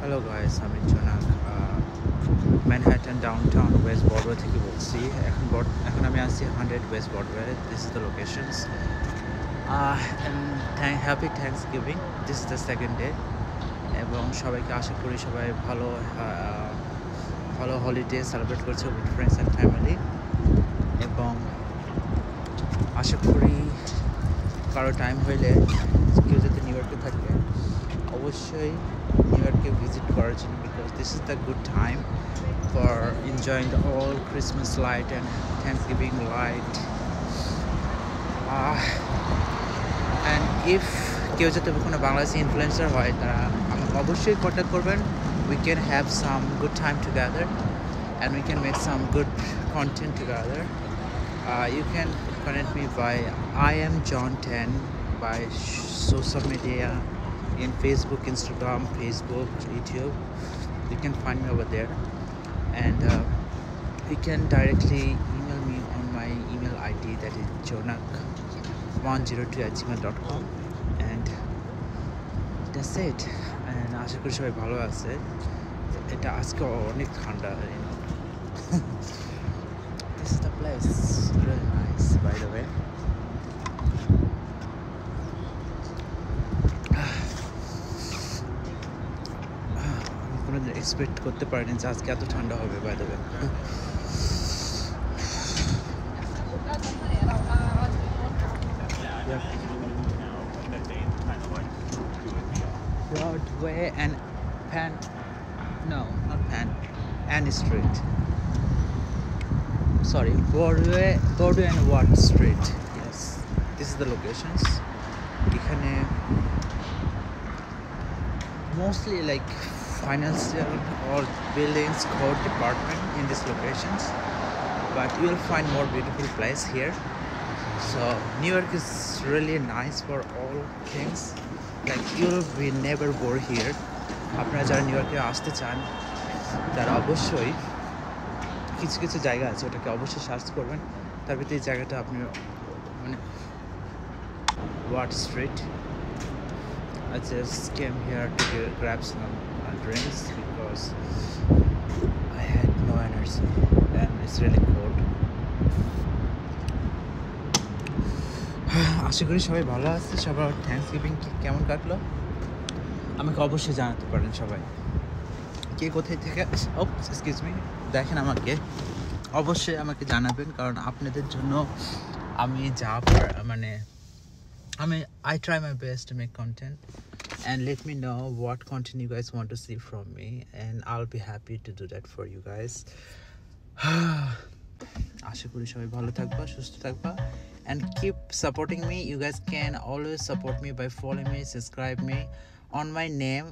Hello guys, I'm Jonak. Manhattan downtown West Broadway থেকে বলছি। এখন আমি আছি 100 West Broadway. This is the locations. And happy Thanksgiving. This is the second day. এবং সবাইকে আশা করি সবাই ভালো হলিডে সেলিব্রেট করছে উইথ ফ্রেন্ডস অ্যান্ড ফ্যামিলি। এবং আশা করি কারো টাইম হইলে কেউ যদি নিউ ইয়র্কে থাকে অবশ্যই নিউ ইয়র্কে ভিজিট করার জন্য, because this is the good time for enjoying the all Christmas light and Thanksgiving light. And if কেউ যাতে কোনো বাংলাদেশি ইনফ্লুয়েন্সার হয় তারা আমাকে অবশ্যই কন্ট্যাক্ট করবেন। We can have some good time together and we can make some good content together. You can connect me by I am John 10 by social media in Facebook, Instagram, YouTube. You can find me over there, and you can directly email me on my email ID, that is jonak102@gmail.com, and that's it. And আশা করি সবাই ভালো আছে। এটা আজকে অনেক ঠান্ডা, This is the place, really nice by the way. আমি কোনোদিন এক্সপেক্ট করতে পারিনি যে আজকে এত ঠান্ডা হবে by the way. Broadway and Ann Street. Sorry, Broadway and Watt Street. Yes, this is the locations. এখানে mostly like financial or buildings code department in these locations, but you will find more beautiful place here. So New York is really nice for all things. Like you'll be never bored here. আপনারা যারা new ইয়র্কে আসতে চান তারা অবশ্যই কিছু কিছু জায়গা আছে, ওটাকে অবশ্যই সার্চ করবেন। তার ভিতরে এই জায়গাটা আপনি মানে Watt Street. I just came here to grab some drinks because I had no energy and it's really cold. আশা করি সবাই ভালো আছে। সবার থ্যাঙ্কসগিভিং কেমন কাটলো আমাকে অবশ্যই জানাতে পারেন। সবাই কে কোথায় থেকে এক্সকিউজ মি দেখেন আমাকে অবশ্যই আমাকে জানাবেন, কারণ আপনাদের জন্য আমি যা মানে I try my best to make content, and let me know what content you guys want to see from me, and I'll be happy to do that for you guys. আশা করি সবাই ভালো থাকবা, সুস্থ থাকবা, and keep supporting me. You guys can always support me by following me, subscribe me on my name.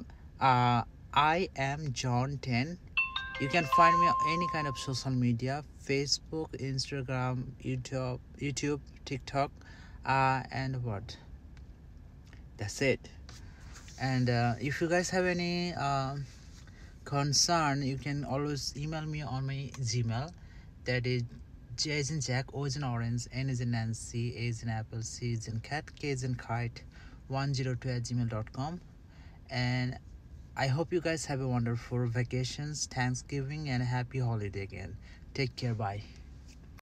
I am John 10. You can find me on any kind of social media: Facebook, Instagram, YouTube, TikTok, and what? That's it. And if you guys have any concern, you can always email me on my Gmail, that is J as in Jack, O as in Orange, N as in Nancy, A as in Apple, C as in Cat, K as in Kite 102@gmail.com. And I hope you guys have a wonderful vacations, Thanksgiving, and a happy holiday again. Take care. Bye.